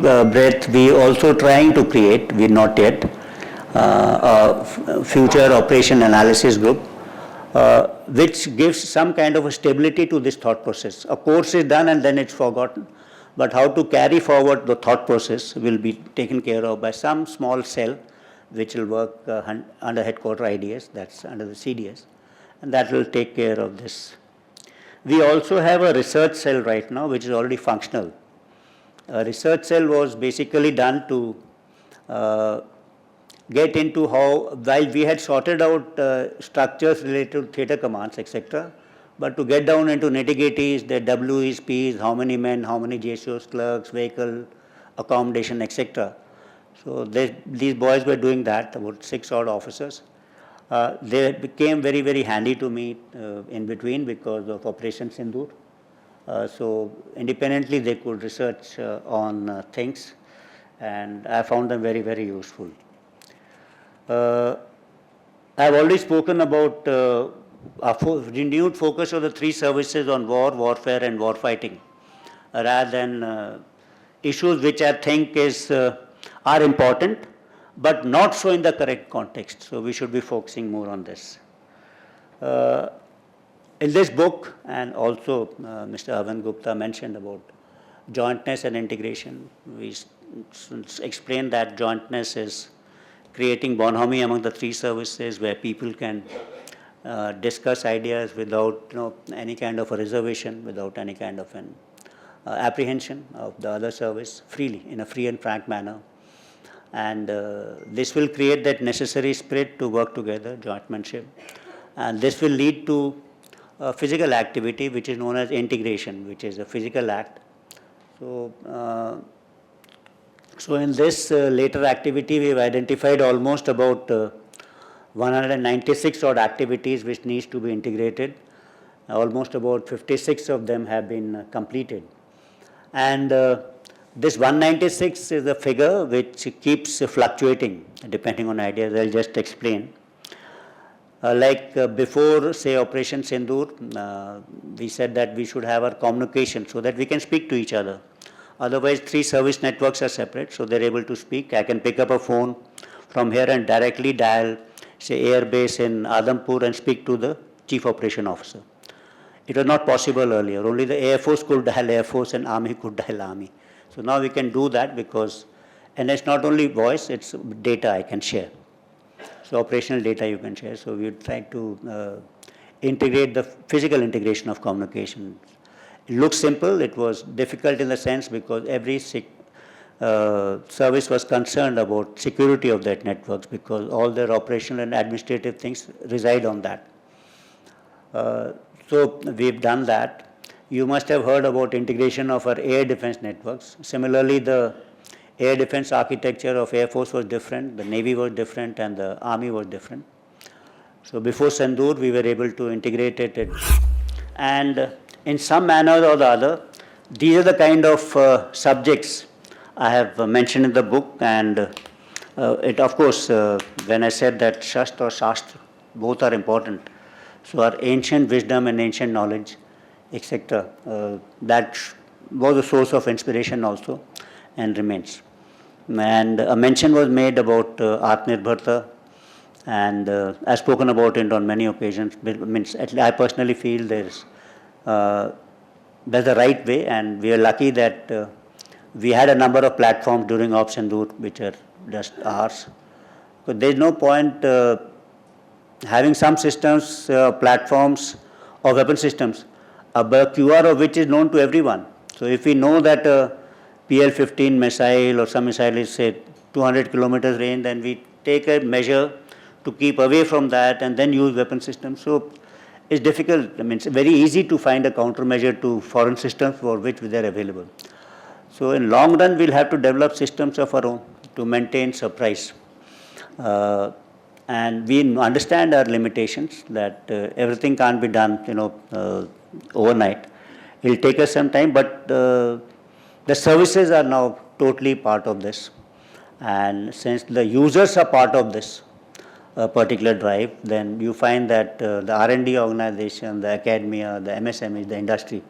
breath, we also trying to create, we not yet, a future operation analysis group, which gives some kind of a stability to this thought process. A course is done and then it's forgotten, but how to carry forward the thought process will be taken care of by some small cell which will work under headquarter IDS, that's under the CDS, and that will take care of this. We also have a research cell right now which is already functional. A research cell was basically done to get into how, while we had sorted out structures related to theatre commands, etc., but to get down into nitty-gritties, the WEs, Ps, how many men, how many JSOs, clerks, vehicle, accommodation, etc. So these boys were doing that, about 6 odd officers. They became very, very handy to me in between because of Operation Sindoor. So independently they could research on things, and I found them very, very useful. I've already spoken about a renewed focus of the 3 services on war, warfare and war fighting, rather than issues which I think are important, but not so in the correct context. So we should be focusing more on this. In this book, and also Mr. Avan Gupta mentioned about jointness and integration, we explained that jointness is creating bonhomie among the 3 services where people can discuss ideas without any kind of a reservation, without any kind of an apprehension of the other service, freely, in a free and frank manner. And this will create that necessary spirit to work together, jointmanship. And this will lead to physical activity which is known as integration, which is a physical act. So in this later activity, we have identified almost about 196 odd activities which needs to be integrated. Almost about 56 of them have been completed. And this 196 is a figure which keeps fluctuating depending on ideas. I'll just explain. Before, say, Operation Sindoor, we said that we should have our communication so that we can speak to each other. Otherwise, 3 service networks are separate, so they're able to speak. I can pick up a phone from here and directly dial, say, air base in Adhampur and speak to the Chief Operation Officer. It was not possible earlier. Only the Air Force could dial Air Force and Army could dial Army. So now we can do that because, and it's not only voice, it's data I can share. So operational data you can share. So we try to integrate the physical integration of communication. It looks simple. It was difficult in the sense because every service was concerned about security of that networks because all their operational and administrative things reside on that. So we've done that. You must have heard about integration of our air defense networks. Similarly, the air defense architecture of Air Force was different, the Navy was different, and the Army was different. So before Sindoor, we were able to integrate it. And in some manner or the other, these are the kind of subjects I have mentioned in the book. And it, of course, when I said that Shastra or Shastra, both are important. So our ancient wisdom and ancient knowledge, etc., that was a source of inspiration also and remains. And a mention was made about Atmanirbharta, and I've spoken about it on many occasions. I personally feel there's the right way, and we are lucky that we had a number of platforms during Ops Sindoor which are just ours. But there's no point having some systems, platforms or weapon systems, a QR of which is known to everyone. So if we know that PL-15 missile or some missile is, say, 200 kilometers range, then we take a measure to keep away from that and then use weapon systems. So it's difficult. I mean, it's very easy to find a countermeasure to foreign systems for which they are available. So in long run, we'll have to develop systems of our own to maintain surprise. And we understand our limitations, that everything can't be done, overnight. It'll take us some time, but the services are now totally part of this. And since the users are part of this particular drive, then you find that the R&D organization, the academia, the MSMEs, the industry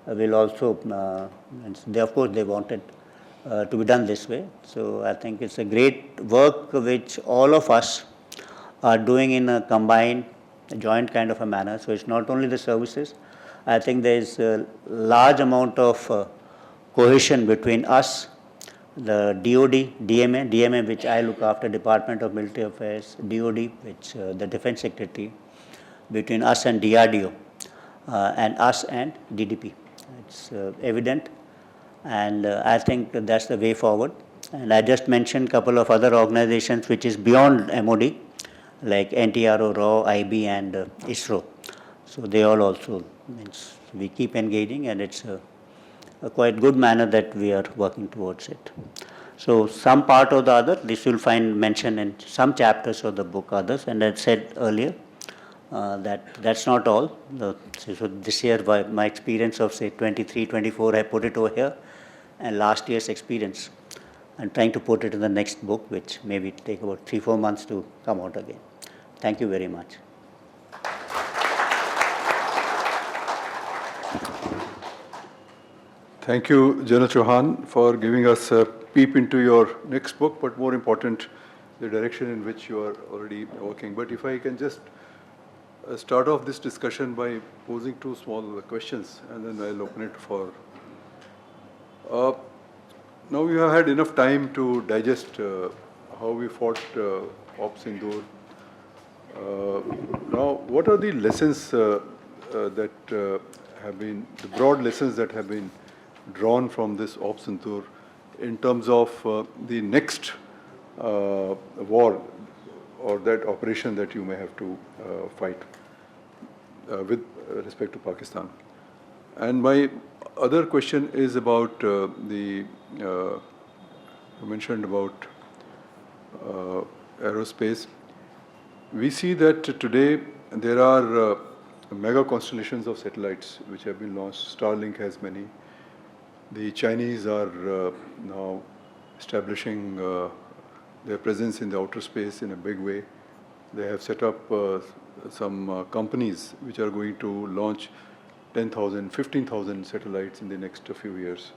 will also, of course they want it. to be done this way. So I think it's a great work which all of us are doing in a combined, joint kind of a manner. So it's not only the services. I think there is a large amount of cohesion between us, the DOD, DMA which I look after, Department of Military Affairs, DOD which the Defense Secretary, between us and DRDO, and us and DDP. It's evident, and I think that's the way forward. And I just mentioned a couple of other organizations which is beyond MOD, like NTRO, RAW, IB, and ISRO. So they all also means we keep engaging, and it's a quite good manner that we are working towards it. So some part or the other, this you'll find mentioned in some chapters of the book, others, and I said earlier that's not all. So this year, by my experience of say 23, 24, I put it over here, and last year's experience, I'm trying to put it in the next book, which maybe take about 3-4 months to come out again. Thank you very much. Thank you, General Chauhan, for giving us a peep into your next book, but more important, the direction in which you are already working. But if I can just start off this discussion by posing 2 small questions, and then I'll open it for. Now we have had enough time to digest how we fought Op Sindoor. Now, what are the lessons that have been, the broad lessons that have been drawn from this Op Sindoor in terms of the next war or that operation that you may have to fight with respect to Pakistan? And my other question is about you mentioned about aerospace. We see that today there are mega constellations of satellites which have been launched. Starlink has many. The Chinese are now establishing their presence in the outer space in a big way. They have set up some companies which are going to launch 10,000, 15,000 satellites in the next few years.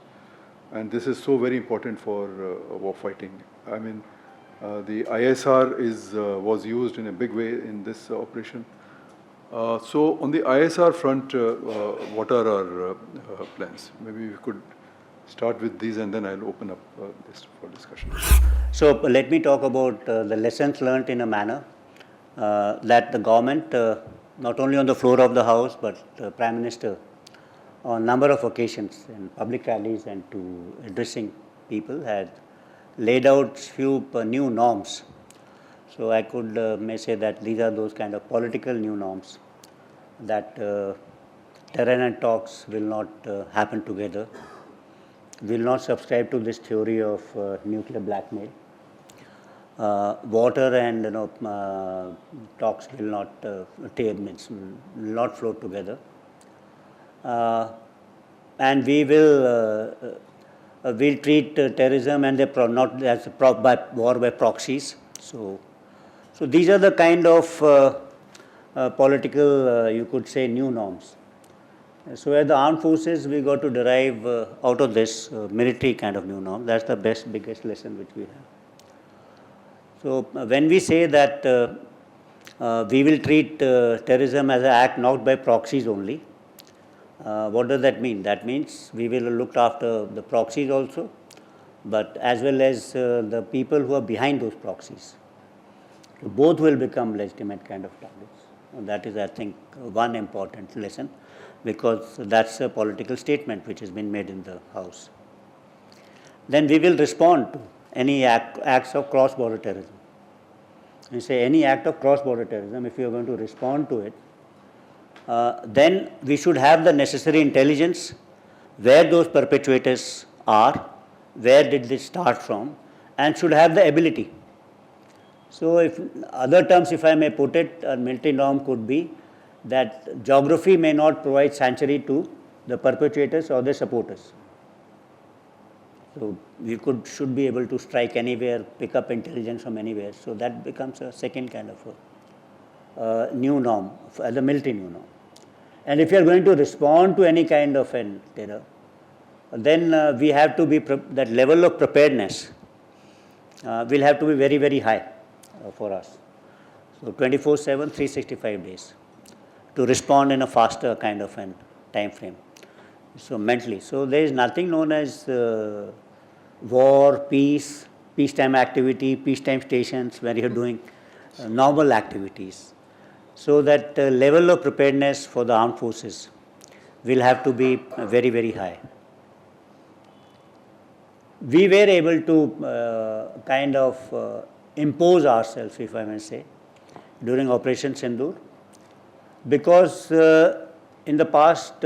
And this is so very important for war fighting. I mean, the ISR was used in a big way in this operation. So on the ISR front, what are our plans? Maybe we could start with these, and then I'll open up this for discussion. So let me talk about the lessons learned in a manner that the government, not only on the floor of the House, but the Prime Minister, on a number of occasions in public rallies and to addressing people, had laid out few new norms. So I could may say that these are those kind of political new norms, that terrain and talks will not happen together, will not subscribe to this theory of nuclear blackmail. Water and talks will not will not flow together, and we will treat terrorism and not as by war by proxies. So these are the kind of political, you could say, new norms. So as the armed forces, we got to derive out of this military kind of new norm. That's the biggest lesson which we have. So when we say that we will treat terrorism as an act not by proxies only, what does that mean? That means we will look after the proxies also, but as well as the people who are behind those proxies. So both will become legitimate kind of targets. And that is, I think, one important lesson, because that's a political statement which has been made in the House. Then we will respond to any acts of cross-border terrorism. You say any act of cross-border terrorism, if you are going to respond to it, then we should have the necessary intelligence where those perpetrators are, where did they start from, and should have the ability. So if other terms, if I may put it, a military norm could be that geography may not provide sanctuary to the perpetrators or their supporters. So we should be able to strike anywhere, pick up intelligence from anywhere. So that becomes a second kind of a new norm, the military new norm. And if you are going to respond to any kind of a terror, then we have to be, that level of preparedness will have to be very, very high for us. So 24/7, 365 days to respond in a faster kind of an time frame. So mentally, so there is nothing known as war, peace, peacetime activity, peacetime stations where you are doing normal activities. So that level of preparedness for the armed forces will have to be very, very high. We were able to kind of impose ourselves, if I may say, during Operation Sindoor, because in the past,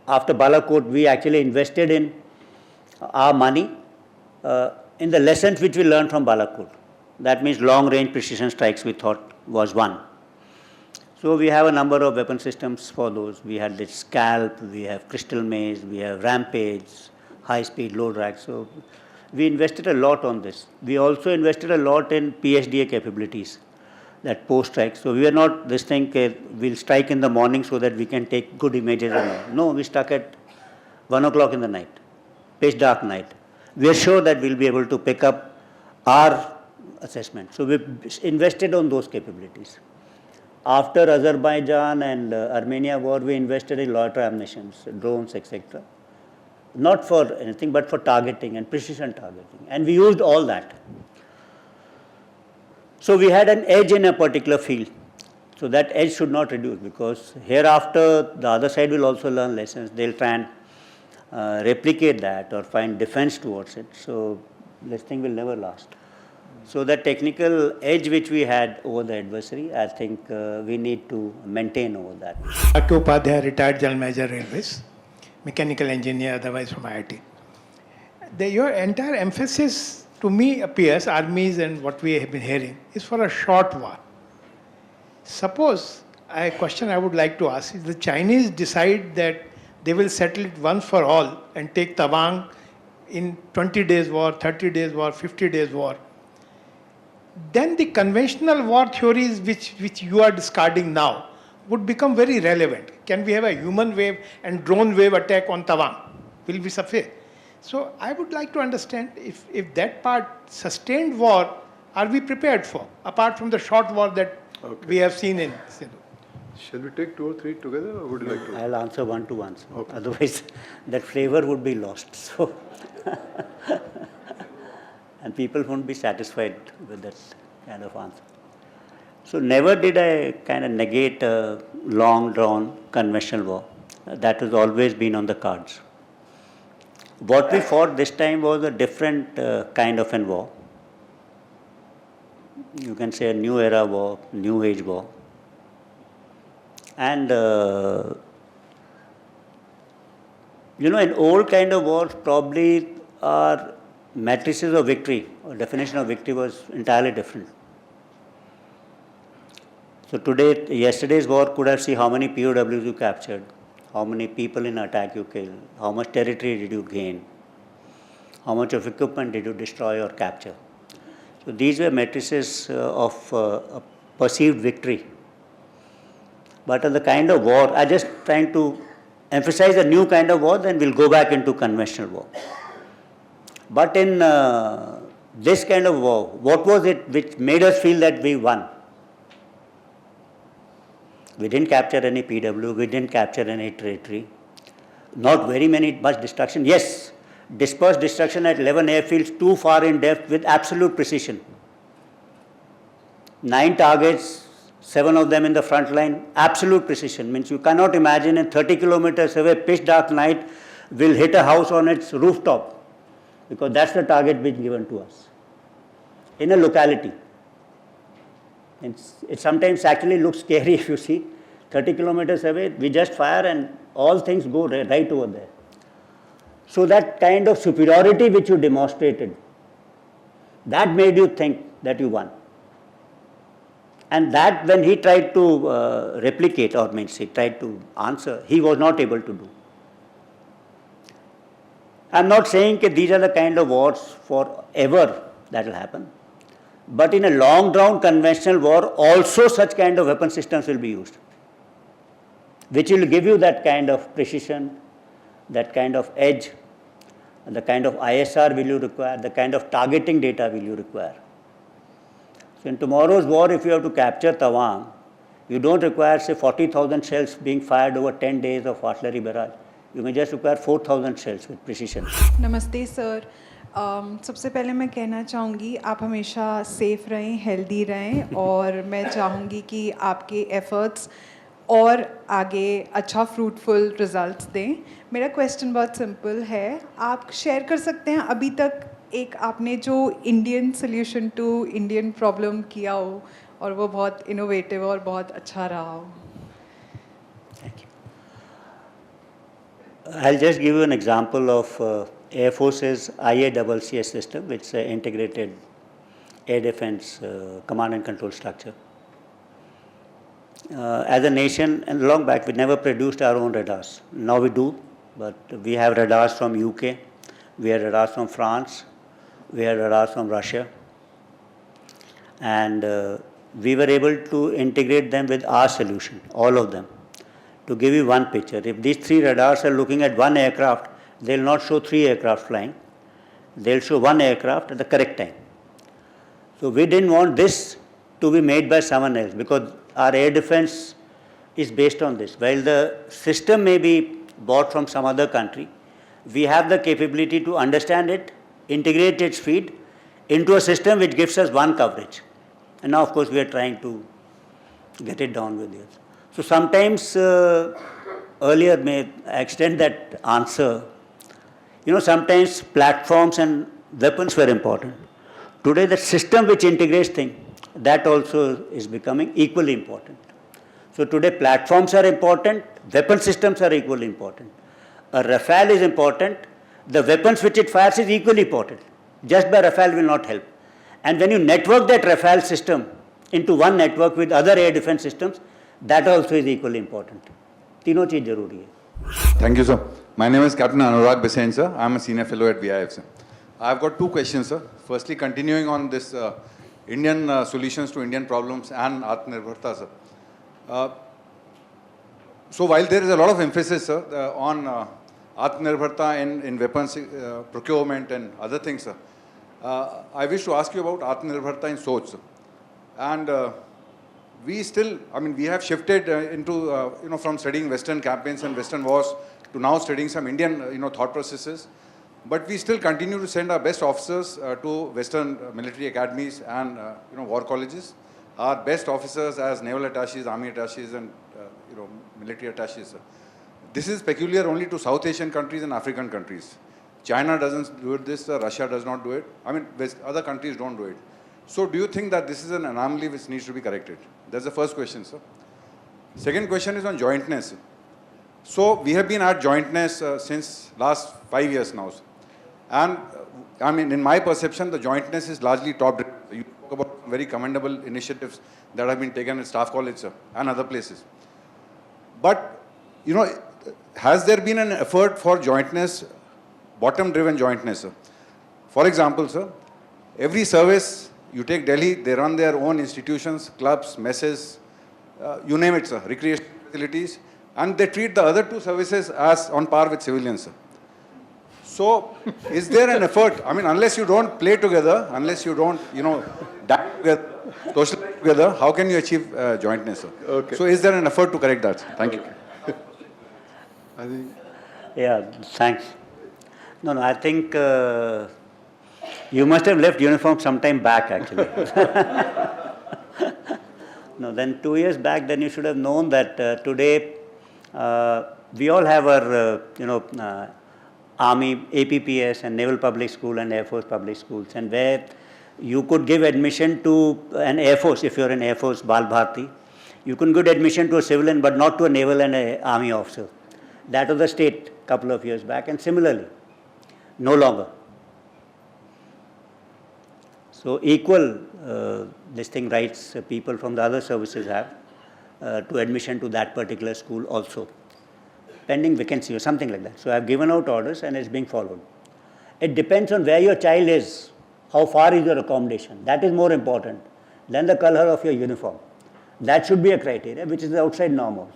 after Balakot, we actually invested in our money in the lessons which we learned from Balakot. That means long-range precision strikes we thought was one. So we have a number of weapon systems for those. We had the Scalp, we have Crystal Maze, we have Rampage, high-speed, low-drag. So we invested a lot on this. We also invested a lot in PSDA capabilities, that post-strike. So we are not this thing, we'll strike in the morning so that we can take good images. No, we struck at 1 o'clock in the night, pitch dark night. We are sure that we'll be able to pick up our assessment. So we invested on those capabilities. After Azerbaijan and Armenia war, we invested in loiter ammunitions, drones, etc. Not for anything, but for targeting and precision targeting. And we used all that. So we had an edge in a particular field. So that edge should not reduce, because hereafter the other side will also learn lessons. They'll try and replicate that or find defense towards it. So this thing will never last. So that technical edge which we had over the adversary, I think we need to maintain over that. Dr. Upadhyay, retired General Manager Railways, mechanical engineer, otherwise from IIT. Your entire emphasis to me appears, armies and what we have been hearing, is for a short war. Suppose, a question I would like to ask is, the Chinese decide that they will settle it once for all and take Tawang in 20 days war, 30 days war, 50 days war. Then the conventional war theories which you are discarding now would become very relevant. Can we have a human wave and drone wave attack on Tawang? Will be sufficient. So I would like to understand if that part, sustained war, are we prepared for, apart from the short war that we have seen in Sindhu? Shall we take 2 or 3 together, or would you like to? I'll answer one to one. So Okay. otherwise, that flavor would be lost. So and people won't be satisfied with that kind of answer. So never did I kind of negate a long-drawn conventional war. That has always been on the cards. What we fought this time was a different kind of a war. You can say a new era war, new age war. And in old kind of wars, probably our matrices of victory or definition of victory was entirely different. So yesterday's war could have seen how many POWs you captured, how many people in attack you killed, how much territory did you gain, how much of equipment did you destroy or capture. So these were matrices of a perceived victory. But the kind of war, I just trying to emphasize a new kind of war, then we'll go back into conventional war. But in this kind of war, what was it which made us feel that we won? We didn't capture any PW, we didn't capture any territory, not much destruction. Yes, dispersed destruction at 11 airfields too far in depth with absolute precision. 9 targets, 7 of them in the front line, absolute precision. Means you cannot imagine in 30 kilometers away, pitch dark night, will hit a house on its rooftop, because that's the target being given to us in a locality. It sometimes actually looks scary if you see 30 kilometers away, we just fire and all things go right over there. So that kind of superiority which you demonstrated, that made you think that you won. And that when he tried to replicate, or means he tried to answer, he was not able to do. I'm not saying that these are the kind of wars forever that will happen. But in a long-drawn conventional war, also such kind of weapon systems will be used, which will give you that kind of precision, that kind of edge the kind of ISR will you require, the kind of targeting data will you require. So in tomorrow's war, if you have to capture Tawang, you don't require, say, 40,000 shells being fired over 10 days of artillery barrage. You may just require 4,000 shells with precision. नमस्ते sir, सबसे पहले मैं कहना चाहूँगी आप हमेशा safe रहें, healthy रहें और मैं चाहूँगी कि आपके एफर्ट्स और आगे अच्छा फ्रूटफुल रिजल्ट्स दें. मेरा क्वेश्चन बहुत सिंपल है, आप शेयर कर सकते हैं अभी तक एक आपने जो Indian solution to Indian problem किया हो और वो बहुत इनोवेटिव और बहुत अच्छा रहा हो. Thank you. I'll just give you an example of Air Force's IACCS system, which is an integrated air defense command and control structure. As a nation, and long back, we never produced our own radars. Now we do, but we have radars from UK, we have radars from France, we have radars from Russia, and we were able to integrate them with our solution, all of them. To give you one picture, if these three radars are looking at one aircraft, they will not show three aircraft flying. They will show one aircraft at the correct time. So we didn't want this to be made by someone else because our air defense is based on this. While the system may be bought from some other country, we have the capability to understand it, integrate its feed into a system which gives us one coverage. And now, of course, we are trying to get it down with this. So sometimes, earlier, may I extend that answer, sometimes platforms and weapons were important. Today, the system which integrates things, that also is becoming equally important. So today, platforms are important, weapon systems are equally important. A Rafale is important, the weapons which it fires is equally important. Just by Rafale will not help. And when you network that Rafale system into one network with other air defense systems, that also is equally important. तीनों चीज जरूरी है. Thank you, sir. My name is Captain Anurag Besen, sir. I am a senior fellow at VIF, sir. I have got two questions, sir. Firstly, continuing on this Indian solutions to Indian problems and Atmanirbharta, sir. So while there is a lot of emphasis, sir, on Atmanirbharta in weapons procurement and other things, sir, I wish to ask you about Atmanirbharta in Soch, sir. And we still, we have shifted into, from studying Western campaigns and Western wars to now studying some Indian, thought processes. But we still continue to send our best officers to Western military academies and, war colleges. Our best officers as naval attaches, army attaches, and, military attaches. This is peculiar only to South Asian countries and African countries. China doesn't do this, Russia does not do it. Other countries don't do it. So do you think that this is an anomaly which needs to be corrected? That's the first question, sir. Second question is on jointness. So we have been at jointness since last 5 years now, sir. And in my perception, the jointness is largely top-down. You spoke about very commendable initiatives that have been taken at Staff College, sir, and other places. But, has there been an effort for jointness, bottom-driven jointness, sir? For example, sir, every service, you take Delhi, they run their own institutions, clubs, messes, you name it, sir, recreation facilities, and they treat the other two services as on par with civilians, sir. So, is there an effort, unless you don't play together, unless you don't, die together, socialize together, how can you achieve jointness, sir? Okay. So, is there an effort to correct that, sir? Thank you. I think. Yeah, thanks. No, I think you must have left uniform sometime back, actually. No, then 2 years back, then you should have known that today we all have our, Army, APPS and Naval Public School and Air Force Public Schools, and where you could give admission to an Air Force, if you're an Air Force Bal Bharti, you can give admission to a civilian but not to a naval and an army officer. That was the state a couple of years back, and similarly, no longer. So equal this thing rights people from the other services have to admission to that particular school also, pending vacancy or something like that. So I've given out orders and it's being followed. It depends on where your child is, how far is your accommodation. That is more important than the color of your uniform. That should be a criteria, which is the outside norm also.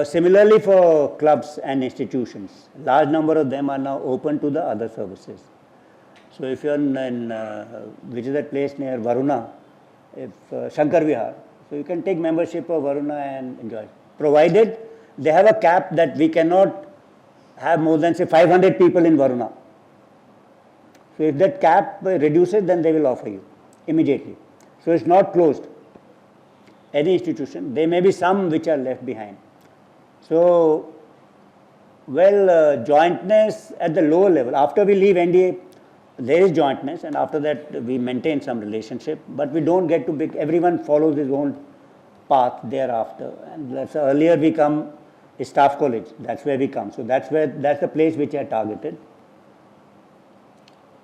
Similarly for clubs and institutions, large number of them are now open to the other services. So if you're in which is that place near Varuna, if Shankar Vihar, so you can take membership of Varuna and enjoy, provided they have a cap that we cannot have more than say 500 people in Varuna. So if that cap reduces, then they will offer you immediately. So it's not closed. Any institution, there may be some which are left behind. So, well, jointness at the lower level, after we leave NDA, there is jointness, and after that we maintain some relationship, but we don't get too big. Everyone follows his own path thereafter. And that's earlier we come is staff college. That's where we come. So that's the place which I targeted.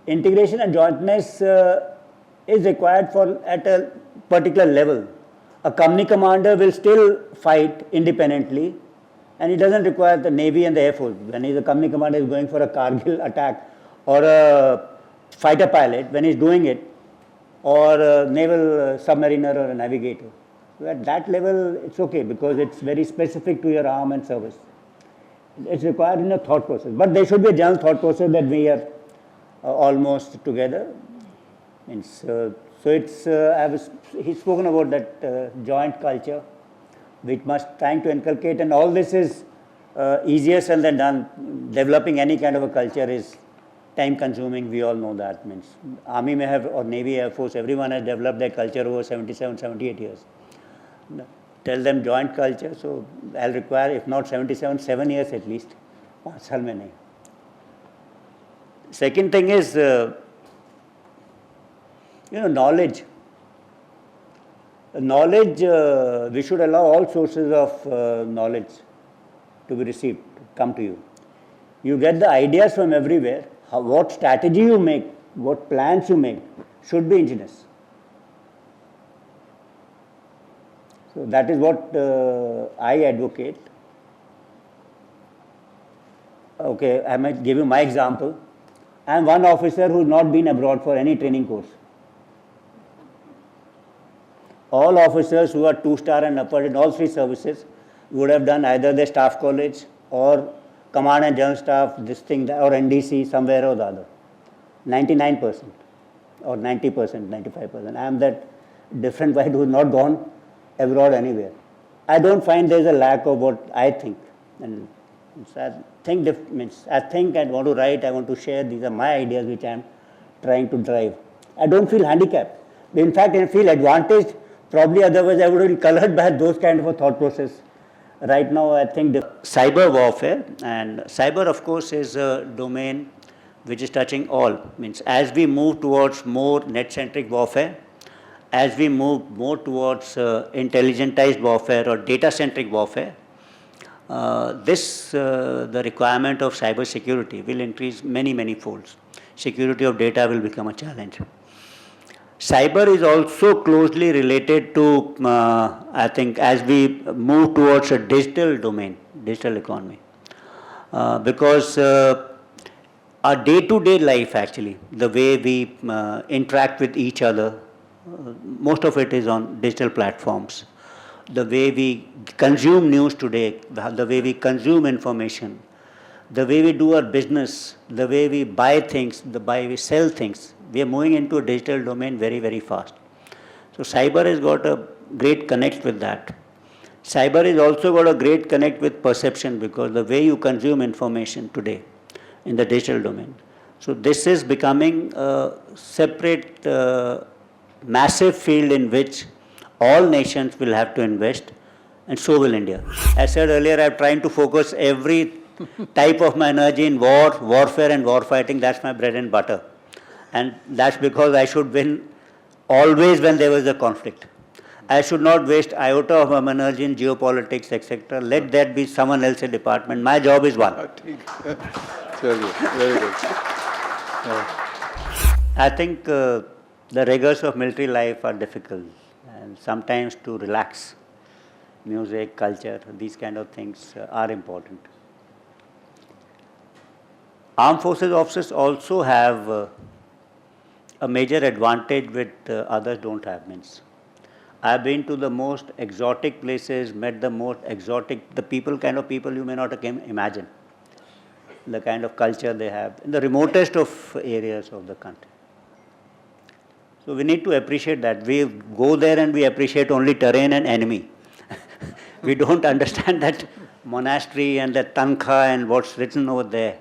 Integration and jointness is required for at a particular level. A company commander will still fight independently, and it doesn't require the Navy and the Air Force. When the company commander is going for a Kargil attack, or a fighter pilot, when he's doing it, or a naval submariner or a navigator. So at that level, it's okay because it's very specific to your arm and service. It's required in a thought process. But there should be a general thought process that we are almost together. So it's, he's spoken about that joint culture, which must trying to inculcate, and all this is easier said than done. Developing any kind of a culture is time consuming, we all know that. Means Army may have, or Navy, Air Force, everyone has developed their culture over 77, 78 years. Tell them joint culture, so I'll require, if not 77, 7 years at least. 5 साल में नहीं. Second thing is, knowledge. Knowledge, we should allow all sources of knowledge to be received, to come to you. You get the ideas from everywhere. What strategy you make, what plans you make should be ingenious. So that is what I advocate. Okay, I might give you my example. I am one officer who has not been abroad for any training course. All officers who are 2-star and upward in all 3 services would have done either their staff college or command and general staff, this thing, or NDC, somewhere or the other. 99% or 90%, 95%. I am that different white who has not gone abroad anywhere. I don't find there is a lack of what I think. And so I think and want to write, I want to share, these are my ideas which I am trying to drive. I don't feel handicapped. In fact, I feel advantaged. Probably otherwise I would have been colored by those kind of a thought process. Right now, I think the cyber warfare, and cyber, of course, is a domain which is touching all. Means as we move towards more net-centric warfare, as we move more towards intelligentized warfare or data-centric warfare, the requirement of cyber security will increase many, many folds. Security of data will become a challenge. Cyber is also closely related to, I think, as we move towards a digital domain, digital economy. Because our day-to-day life, actually, the way we interact with each other, most of it is on digital platforms. The way we consume news today, the way we consume information, the way we do our business, the way we buy things, the way we sell things, we are moving into a digital domain very, very fast. So cyber has got a great connect with that. Cyber has also got a great connect with perception, because the way you consume information today in the digital domain. So this is becoming a separate, massive field in which all nations will have to invest, and so will India. As I said earlier, I'm trying to focus every type of my energy in war, warfare and war fighting. That's my bread and butter. And that's because I should win always when there was a conflict. I should not waste iota of my energy in geopolitics, etc. Let that be someone else's department. My job is one. Very good. I think the rigors of military life are difficult, and sometimes to relax. Music, culture, these kind of things are important. Armed forces officers also have a major advantage which others don't have. Means I've been to the most exotic places, met the most exotic, the people, kind of people you may not imagine, the kind of culture they have in the remotest of areas of the country. So we need to appreciate that. We go there and we appreciate only terrain and enemy. We don't understand that monastery and the tankha and what's written over there,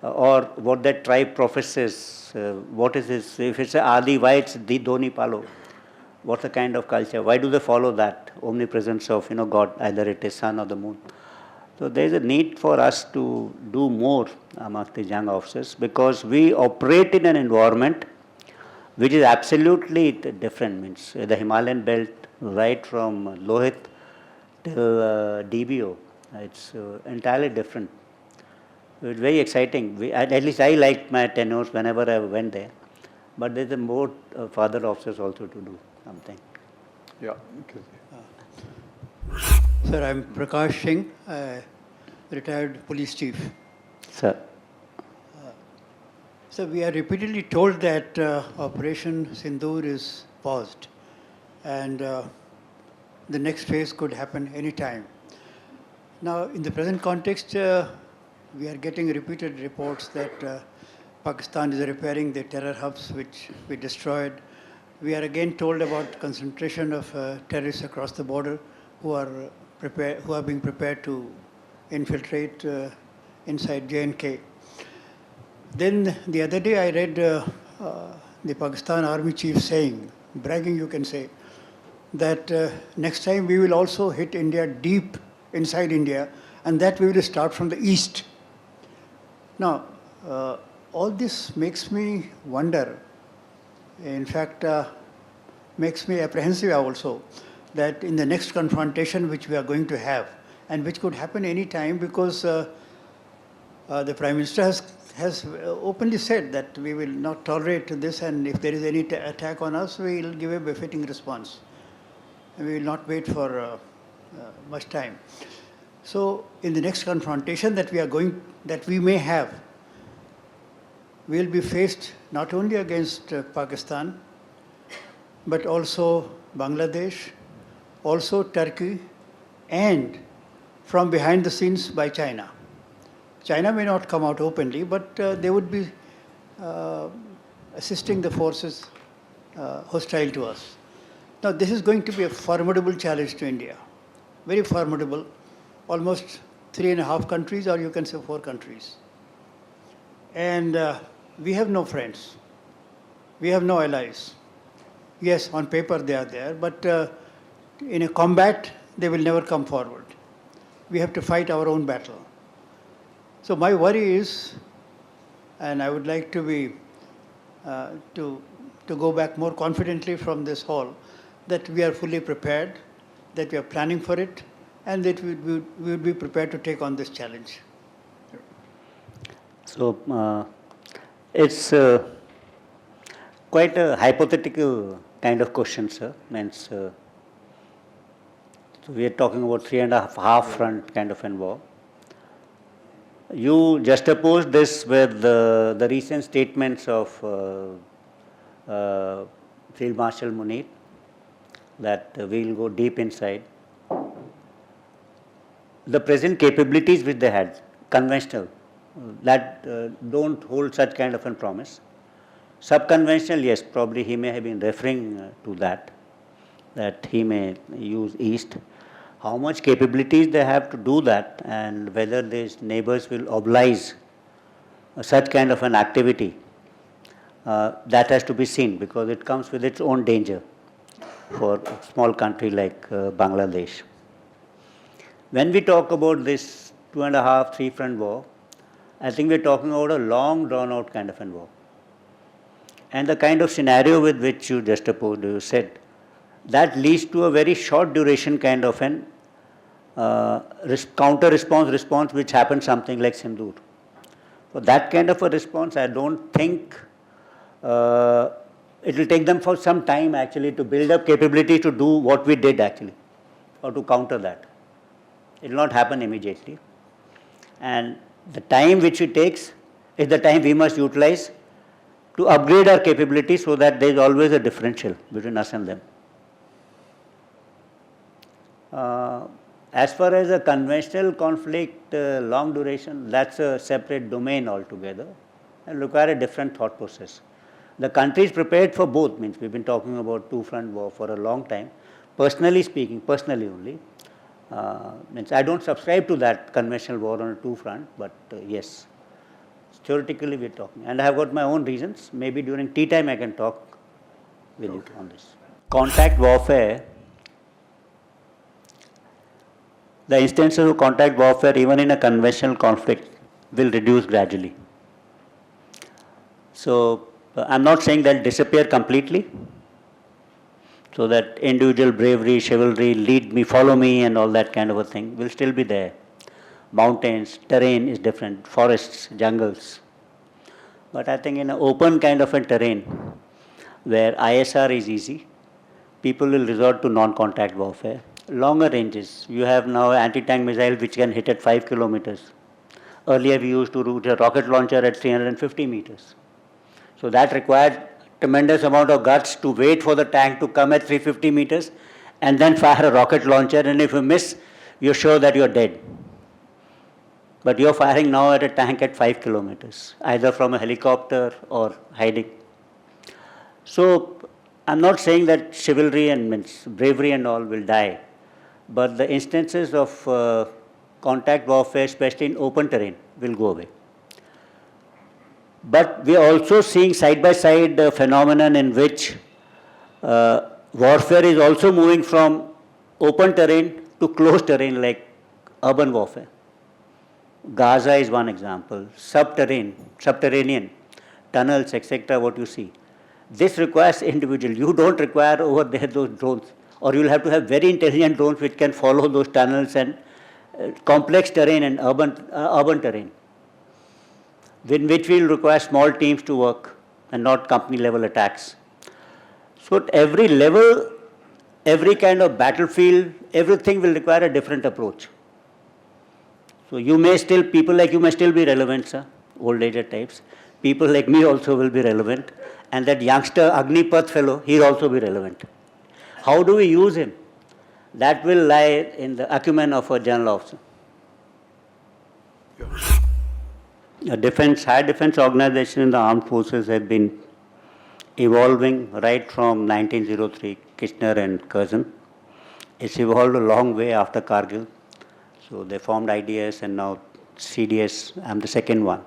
or what that tribe professes. What is this? If it's a Adi, why it's the Doni Palo? What's the kind of culture? Why do they follow that omnipresence of God? Either it is sun or the moon. So there is a need for us to do more amongst the young officers, because we operate in an environment which is absolutely different. Means the Himalayan belt, right from Lohit till DBO, it's entirely different. It's very exciting. At least I liked my tenures whenever I went there. But there's a more further officers also to do something. Yeah. Sir, I'm Prakash Singh, retired police chief. Sir. So we are repeatedly told that Operation Sindoor is paused and the next phase could happen any time. Now, in the present context, we are getting repeated reports that Pakistan is repairing the terror hubs which we destroyed. We are again told about concentration of terrorists across the border who are being prepared to infiltrate inside J&K. Then the other day I read the Pakistan Army chief saying, bragging you can say, that next time we will also hit India deep inside India, and that we will start from the east. Now, all this makes me wonder, in fact, makes me apprehensive also, that in the next confrontation which we are going to have, and which could happen any time, because the Prime Minister has openly said that we will not tolerate this, and if there is any attack on us, we will give a befitting response. And we will not wait for much time. So in the next confrontation that we may have, we will be faced not only against Pakistan, but also Bangladesh, also Turkey, and from behind the scenes by China. China may not come out openly, but they would be assisting the forces hostile to us. Now, this is going to be a formidable challenge to India, very formidable, almost 3.5 countries, or you can say 4 countries. And we have no friends. We have no allies. Yes, on paper they are there, but in a combat, they will never come forward. We have to fight our own battle. So my worry is, and I would like to be, to go back more confidently from this hall, that we are fully prepared, that we are planning for it, and that we would be prepared to take on this challenge. So it's quite a hypothetical kind of question, sir. Means so we are talking about 3.5 front kind of war. You juxtaposed this with the recent statements of Field Marshal Munir, that we will go deep inside. The present capabilities which they had, conventional, that don't hold such kind of a promise. Subconventional, yes, probably he may have been referring to that he may use East. How much capabilities they have to do that, and whether these neighbors will oblige such kind of an activity, that has to be seen, because it comes with its own danger for a small country like Bangladesh. When we talk about this 2.5, 3 front war, I think we're talking about a long drawn out kind of a war. And the kind of scenario with which you juxtaposed, you said, that leads to a very short duration kind of an counter response which happens something like Sindoor. For that kind of a response, I don't think it will take them for some time actually to build up capability to do what we did actually, or to counter that. It will not happen immediately. And the time which it takes is the time we must utilize to upgrade our capability, so that there is always a differential between us and them. As far as a conventional conflict, long duration, that's a separate domain altogether and require a different thought process. The country is prepared for both, means we've been talking about two-front war for a long time. Personally speaking, personally only, means I don't subscribe to that conventional war on a two-front, but yes, theoretically we're talking. And I have got my own reasons. Maybe during tea time I can talk with you on this. Contact warfare, the instances of contact warfare even in a conventional conflict will reduce gradually. So I'm not saying that disappear completely, so that individual bravery, chivalry, lead me, follow me and all that kind of a thing will still be there. Mountains, terrain is different, forests, jungles. But I think in an open kind of a terrain where ISR is easy, people will resort to non-contact warfare. Longer ranges, you have now anti-tank missile which can hit at 5 kilometers. Earlier we used to route a rocket launcher at 350 meters. So that required tremendous amount of guts to wait for the tank to come at 350 meters and then fire a rocket launcher, and if you miss, you're sure that you're dead. But you're firing now at a tank at 5 kilometers, either from a helicopter or hiding. So I'm not saying that chivalry and means bravery and all will die, but the instances of contact warfare, especially in open terrain, will go away. But we are also seeing side by side a phenomenon in which warfare is also moving from open terrain to closed terrain like urban warfare. Gaza is one example, subterranean, tunnels, etc., what you see. This requires individual. You don't require over there those drones, or you'll have to have very intelligent drones which can follow those tunnels and complex terrain and urban terrain, in which will require small teams to work and not company level attacks. So at every level, every kind of battlefield, everything will require a different approach. So you may still, people like you may still be relevant, sir, old age types. People like me also will be relevant. And that youngster Agnipath fellow, he'll also be relevant. How do we use him? That will lie in the acumen of a general officer. High defense organization in the armed forces have been evolving right from 1903, Kitchener and Curzon. It's evolved a long way after Kargil. So they formed IDS and now CDS. I'm the second one.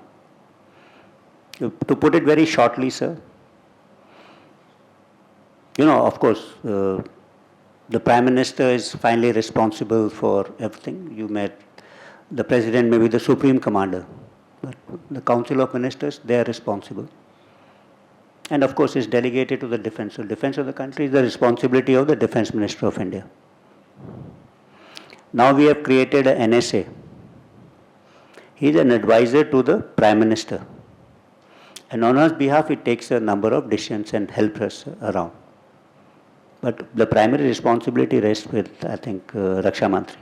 To put it very shortly, sir, you know, of course, the Prime Minister is finally responsible for everything. You met the President, maybe the Supreme Commander. But the Council of Ministers, they are responsible. And of course, it's delegated to the defense. So defense of the country is the responsibility of the Defense Minister of India. Now we have created an NSA. He is an advisor to the Prime Minister. And on his behalf, he takes a number of decisions and helps us around. But the primary responsibility rests with, I think, Raksha Mantri.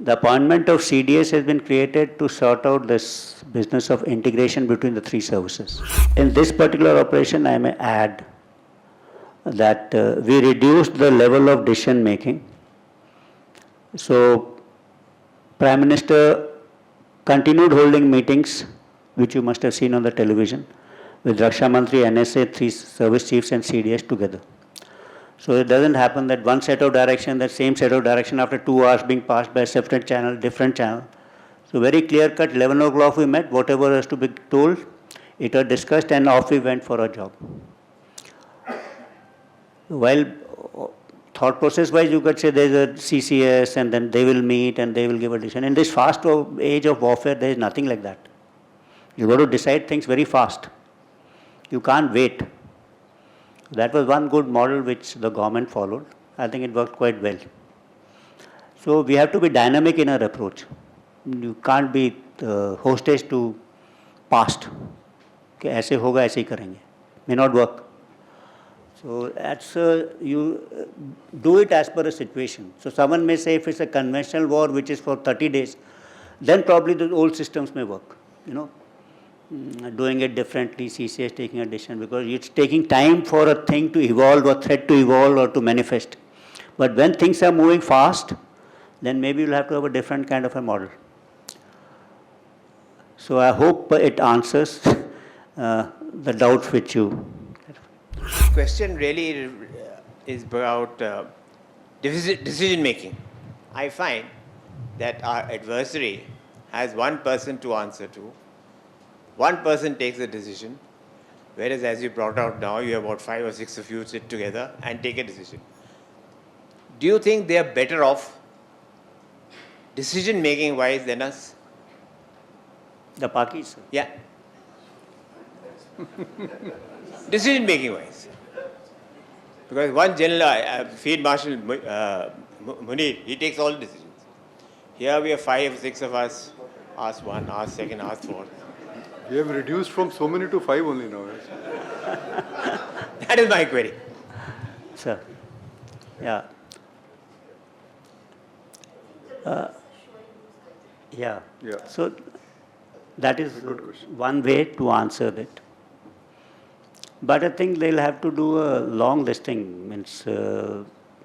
The appointment of CDS has been created to sort out this business of integration between the three services. In this particular operation, I may add that we reduced the level of decision making. So, Prime Minister continued holding meetings, which you must have seen on the television, with Raksha Mantri, NSA, three service chiefs and CDS together. So it doesn't happen that one set of direction, that same set of direction after 2 hours being passed by a separate channel, different channel. So very clear cut, 11 o'clock we met, whatever has to be told, it was discussed and off we went for our job. While thought process wise you could say there's a CCS and then they will meet and they will give a decision. In this fast age of warfare there is nothing like that. You've got to decide things very fast. You can't wait. That was one good model which the government followed. I think it worked quite well. So we have to be dynamic in our approach. You can't be hostage to past. कि ऐसे होगा ऐसे ही करेंगे. May not work. So that's you do it as per a situation. So someone may say if it's a conventional war which is for 30 days, then probably the old systems may work. You know, doing it differently, CCS taking a decision because it's taking time for a thing to evolve or threat to evolve or to manifest. But when things are moving fast, then maybe you'll have to have a different kind of a model. So I hope it answers the doubts which you. Question really is about decision making. I find that our adversary has one person to answer to. One person takes the decision, whereas as you brought out now, you have about 5 or 6 of you sit together and take a decision. Do you think they are better off decision making wise than us? The Pakis. Yeah. Decision making wise. Because one general, Field Marshal Munir, he takes all decisions. Here we have 5 or 6 of us. Ask one, ask second, ask fourth. We have reduced from so many to 5 only now. Yes. That is my query. Sir. Yeah. Yeah. Yeah. So that is Good question. one way to answer it. But I think they'll have to do a long listing, means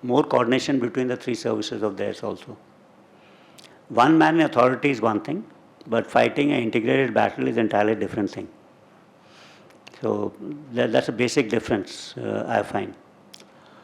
more coordination between the 3 services of theirs also. One man authority is one thing, but fighting an integrated battle is entirely different thing. So that's a basic difference I find.